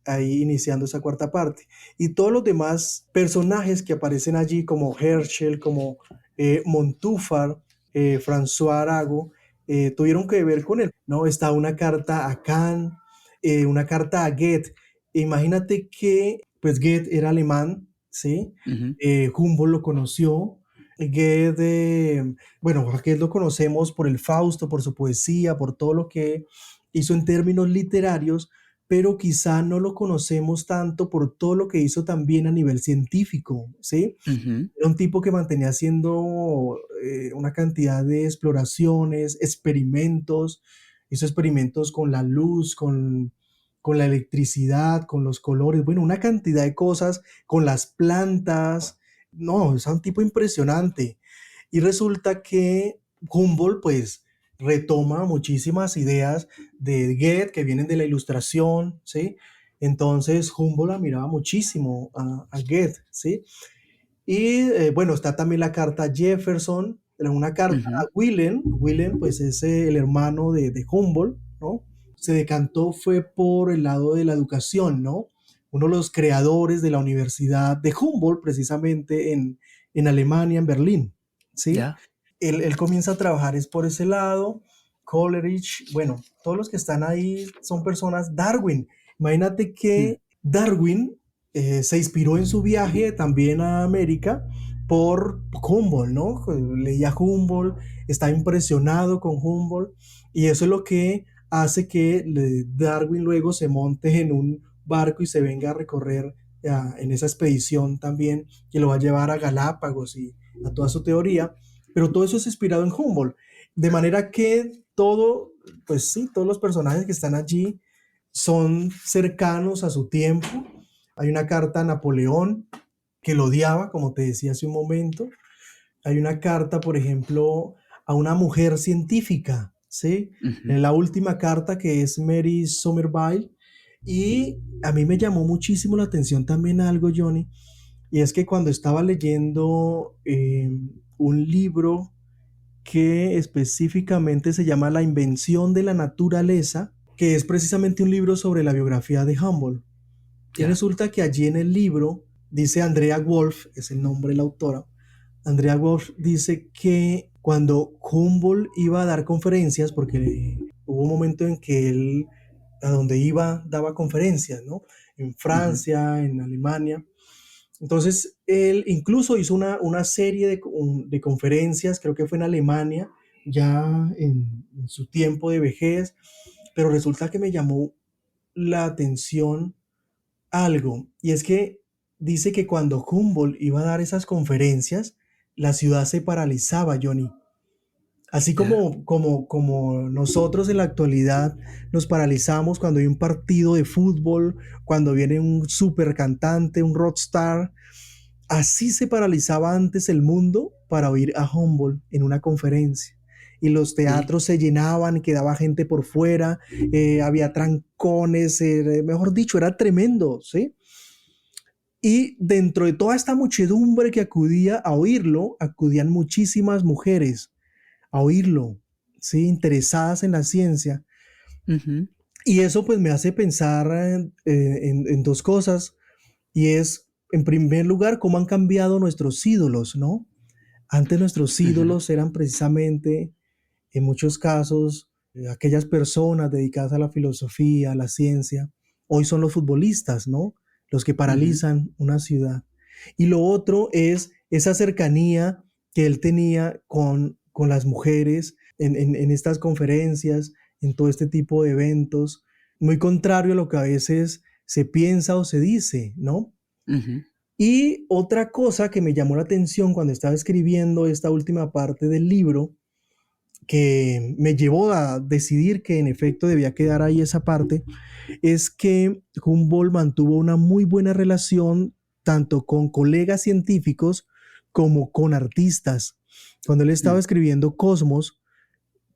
ahí iniciando esa cuarta parte. Y todos los demás personajes que aparecen allí, como Herschel, como Montúfar, François Arago, tuvieron que ver con él, ¿no? Está una carta a Kant, una carta a Goethe. Imagínate que, pues, Goethe era alemán, ¿sí? ujú, Humboldt lo conoció. Goethe, bueno, a Goethe lo conocemos por el Fausto, por su poesía, por todo lo que hizo en términos literarios, pero quizá no lo conocemos tanto por todo lo que hizo también a nivel científico, ¿sí? ujú, Era un tipo que mantenía haciendo una cantidad de exploraciones, experimentos, hizo experimentos con la luz, con la electricidad, con los colores, bueno, una cantidad de cosas, con las plantas. No, es un tipo impresionante. Y resulta que Humboldt, pues, retoma muchísimas ideas de Goethe que vienen de la Ilustración, ¿sí? Entonces Humboldt admiraba muchísimo a Goethe, ¿sí? Y bueno, está también la carta a Jefferson, una carta a ujú. Wilhelm. Wilhelm, pues es el hermano de Humboldt, ¿no? Se decantó fue por el lado de la educación, ¿no? Uno de los creadores de la Universidad de Humboldt, precisamente en Alemania, en Berlín, ¿sí? Ya. Él comienza a trabajar es por ese lado. Coleridge, bueno, todos los que están ahí son personas. Darwin, imagínate Mm, que Darwin se inspiró en su viaje también a América por Humboldt, ¿no? Leía Humboldt, está impresionado con Humboldt y eso es lo que hace que Darwin luego se monte en un barco y se venga a recorrer en esa expedición también que lo va a llevar a Galápagos y a toda su teoría, pero todo eso es inspirado en Humboldt, de manera que todo, pues sí, todos los personajes que están allí son cercanos a su tiempo. Hay una carta a Napoleón que lo odiaba, como te decía hace un momento. Hay una carta, por ejemplo, a una mujer científica, ¿sí? ujú, En la última carta que es Mary Somerville. Y a mí me llamó muchísimo la atención también algo, Johnny, y es que cuando estaba leyendo un libro que específicamente se llama La invención de la naturaleza, que es precisamente un libro sobre la biografía de Humboldt. Y ya. resulta que allí en el libro dice Andrea Wolf, es el nombre de la autora, Andrea Wolf dice que cuando Humboldt iba a dar conferencias, porque hubo un momento en que él a donde iba daba conferencias, ¿no? En Ujú, Francia, en Alemania. Entonces, él incluso hizo una serie de conferencias, creo que fue en Alemania, ya en su tiempo de vejez, pero resulta que me llamó la atención algo, y es que dice que cuando Humboldt iba a dar esas conferencias, la ciudad se paralizaba, Johnny. Así ya. como nosotros en la actualidad nos paralizamos cuando hay un partido de fútbol, cuando viene un super cantante, un rockstar, así se paralizaba antes el mundo para oír a Humboldt en una conferencia. Y los Sí. teatros se llenaban, quedaba gente por fuera, había trancones, mejor dicho, era tremendo, ¿sí? Y dentro de toda esta muchedumbre que acudía a oírlo, acudían muchísimas mujeres a oírlo, ¿sí? Interesadas en la ciencia. Ujú, Y eso pues me hace pensar en dos cosas, y es, en primer lugar, cómo han cambiado nuestros ídolos, ¿no? Antes nuestros ujú, ídolos eran precisamente, en muchos casos, aquellas personas dedicadas a la filosofía, a la ciencia. Hoy son los futbolistas, ¿no? Los que ujú, paralizan una ciudad. Y lo otro es esa cercanía que él tenía con las mujeres en estas conferencias, en todo este tipo de eventos, muy contrario a lo que a veces se piensa o se dice, ¿no? ujú, Y otra cosa que me llamó la atención cuando estaba escribiendo esta última parte del libro, que me llevó a decidir que en efecto debía quedar ahí esa parte, es que Humboldt mantuvo una muy buena relación tanto con colegas científicos como con artistas. Cuando él estaba ujú, escribiendo Cosmos,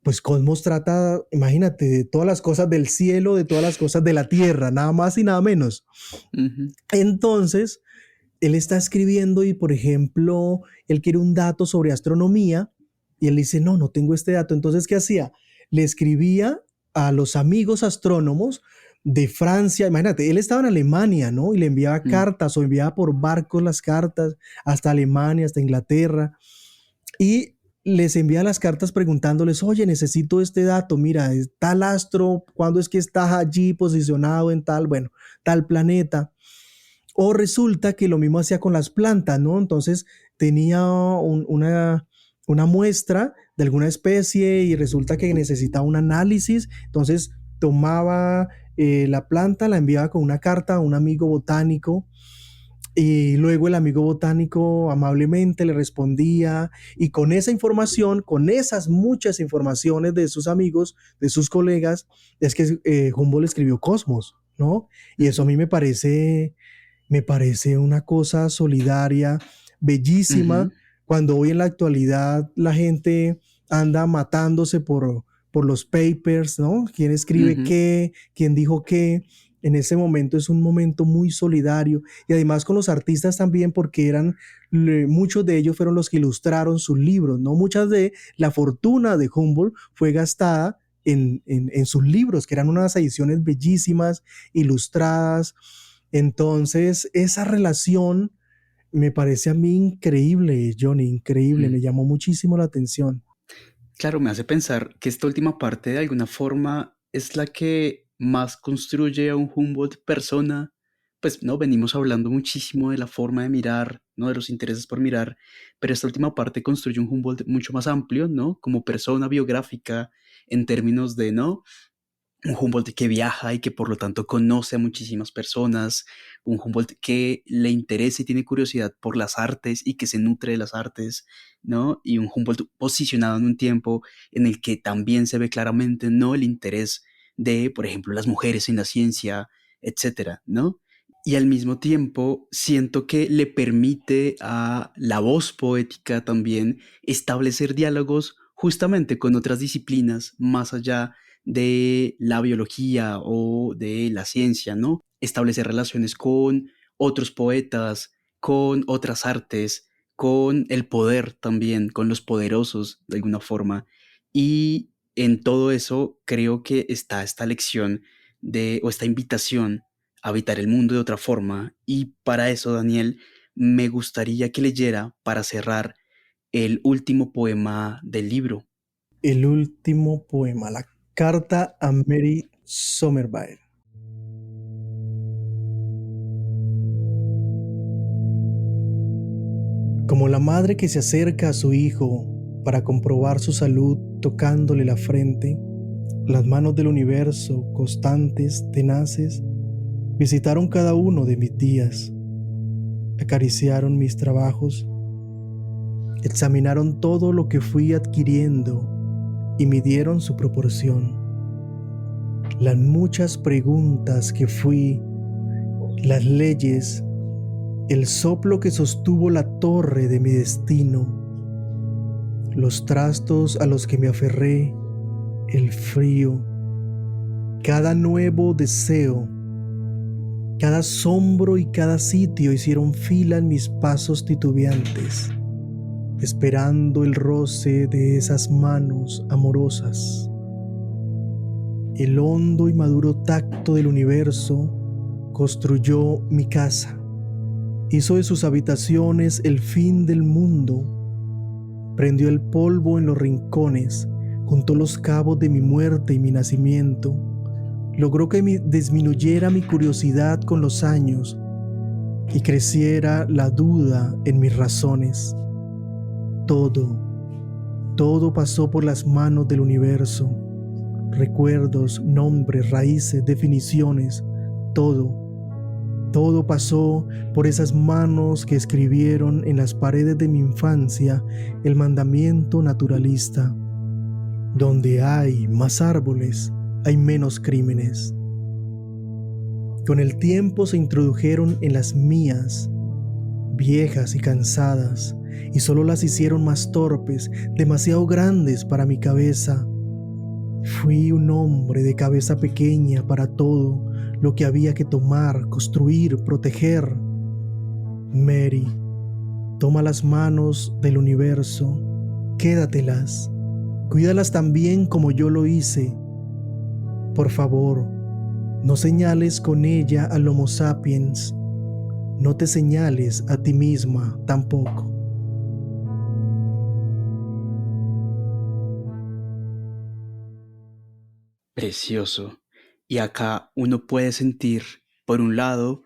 pues Cosmos trata, imagínate, de todas las cosas del cielo, de todas las cosas de la tierra, nada más y nada menos. ujú, Entonces, él está escribiendo y, por ejemplo, él quiere un dato sobre astronomía y él dice, no, no tengo este dato. Entonces, ¿qué hacía? Le escribía a los amigos astrónomos de Francia. Imagínate, él estaba en Alemania, ¿no? Y le enviaba ujú, cartas o enviaba por barcos las cartas hasta Alemania, hasta Inglaterra. Y les envía las cartas preguntándoles, oye, necesito este dato, mira, es tal astro, ¿cuándo es que está allí posicionado en tal, bueno, tal planeta? O resulta que lo mismo hacía con las plantas, ¿no? Entonces tenía una muestra de alguna especie y resulta que necesitaba un análisis, entonces tomaba la planta, la enviaba con una carta a un amigo botánico y luego el amigo botánico amablemente le respondía y con esa información, con esas muchas informaciones de sus amigos, de sus colegas, es que Humboldt escribió Cosmos, ¿no? Y eso a ujú, mí me parece una cosa solidaria, bellísima, ujú, cuando hoy en la actualidad la gente anda matándose por los papers, ¿no? ¿Quién escribe ujú. qué? ¿Quién dijo qué? En ese momento es un momento muy solidario y además con los artistas también porque muchos de ellos fueron los que ilustraron sus libros, ¿no? Muchas de la fortuna de Humboldt fue gastada en sus libros, que eran unas ediciones bellísimas, ilustradas. Entonces, esa relación me parece a mí increíble, Johnny, increíble, me Mm. llamó muchísimo la atención. Claro, me hace pensar que esta última parte de alguna forma es la que más construye a un Humboldt persona. Pues no, venimos hablando muchísimo de la forma de mirar, ¿no? De los intereses por mirar, pero esta última parte construye un Humboldt mucho más amplio, ¿no? Como persona biográfica en términos de, ¿no? Un Humboldt que viaja y que por lo tanto conoce a muchísimas personas, un Humboldt que le interesa y tiene curiosidad por las artes y que se nutre de las artes, ¿no? Y un Humboldt posicionado en un tiempo en el que también se ve claramente, ¿no? El interés de, por ejemplo, las mujeres en la ciencia, etcétera, ¿no? Y al mismo tiempo siento que le permite a la voz poética también establecer diálogos justamente con otras disciplinas más allá de la biología o de la ciencia, ¿no? Establecer relaciones con otros poetas, con otras artes, con el poder también, con los poderosos de alguna forma. Y en todo eso creo que está esta lección de, o esta invitación a habitar el mundo de otra forma. Y para eso, Daniel, me gustaría que leyera, para cerrar, el último poema del libro. El último poema, la carta a Mary Somerville. Como la madre que se acerca a su hijo para comprobar su salud tocándole la frente, las manos del universo, constantes, tenaces, visitaron cada uno de mis días, acariciaron mis trabajos, examinaron todo lo que fui adquiriendo y midieron su proporción. Las muchas preguntas que fui, las leyes, el soplo que sostuvo la torre de mi destino, los trastos a los que me aferré, el frío, cada nuevo deseo, Cada asombro y cada sitio hicieron fila en mis pasos titubeantes, esperando el roce de esas manos amorosas. El hondo y maduro tacto del universo construyó mi casa, hizo de sus habitaciones el fin del mundo, prendió el polvo en los rincones, juntó los cabos de mi muerte y mi nacimiento, logró que disminuyera mi curiosidad con los años y creciera la duda en mis razones. Todo pasó por las manos del universo. Recuerdos, nombres, raíces, definiciones, todo pasó por esas manos que escribieron en las paredes de mi infancia el mandamiento naturalista. Donde hay más árboles, hay menos crímenes. Con el tiempo se introdujeron en las mías, viejas y cansadas, y solo las hicieron más torpes, demasiado grandes para mi cabeza. Fui un hombre de cabeza pequeña para todo lo que había que tomar, construir, proteger. Mary, toma las manos del universo, quédatelas, cuídalas tan bien como yo lo hice. Por favor, no señales con ella al Homo sapiens, no te señales a ti misma tampoco. Precioso. Y acá uno puede sentir, por un lado,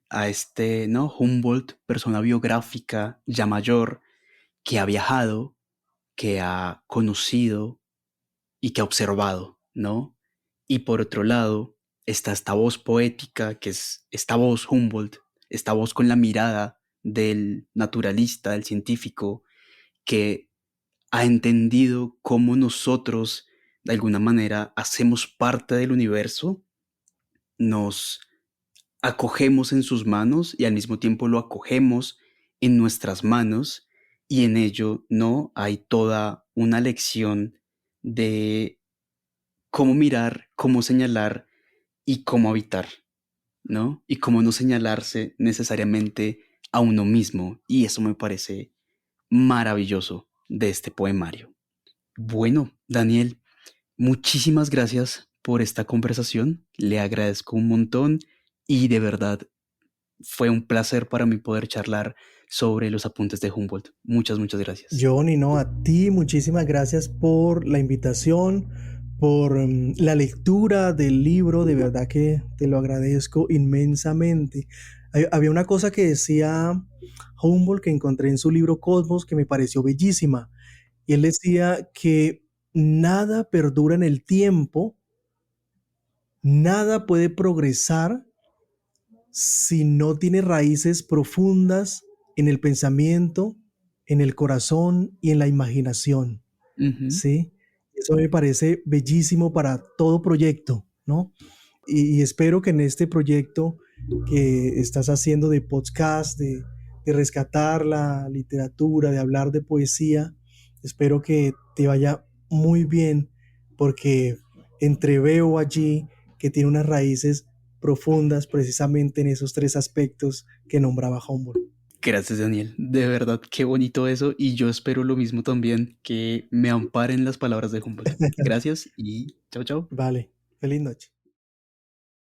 a este, ¿no? Humboldt, persona biográfica, ya mayor, que ha viajado, que ha conocido y que ha observado, ¿no? Y por otro lado, está esta voz poética, que es esta voz Humboldt, esta voz con la mirada del naturalista, del científico, que ha entendido cómo nosotros, de alguna manera, hacemos parte del universo, nos acogemos en sus manos y al mismo tiempo lo acogemos en nuestras manos, y en ello no hay toda una lección de cómo mirar, cómo señalar y cómo habitar, ¿no? Y cómo no señalarse necesariamente a uno mismo, y eso me parece maravilloso de este poemario. Bueno, Daniel, muchísimas gracias por esta conversación, le agradezco un montón y de verdad fue un placer para mí poder charlar sobre los apuntes de Humboldt. Muchas gracias. Johnny, no, a ti muchísimas gracias por la invitación, por la lectura del libro, de verdad que te lo agradezco inmensamente. Había una cosa que decía Humboldt que encontré en su libro Cosmos que me pareció bellísima, y él decía que nada perdura en el tiempo, nada puede progresar si no tiene raíces profundas en el pensamiento, en el corazón y en la imaginación, Ujú. ¿sí? Eso me parece bellísimo para todo proyecto, ¿no? Y espero que en este proyecto que estás haciendo de podcast, de rescatar la literatura, de hablar de poesía, espero que te vaya muy bien porque entreveo allí que tiene unas raíces profundas precisamente en esos tres aspectos que nombraba Humboldt. Gracias, Daniel. De verdad, qué bonito eso. Y yo espero lo mismo también, que me amparen las palabras de Humboldt. Gracias y chao, chao. Vale, feliz noche.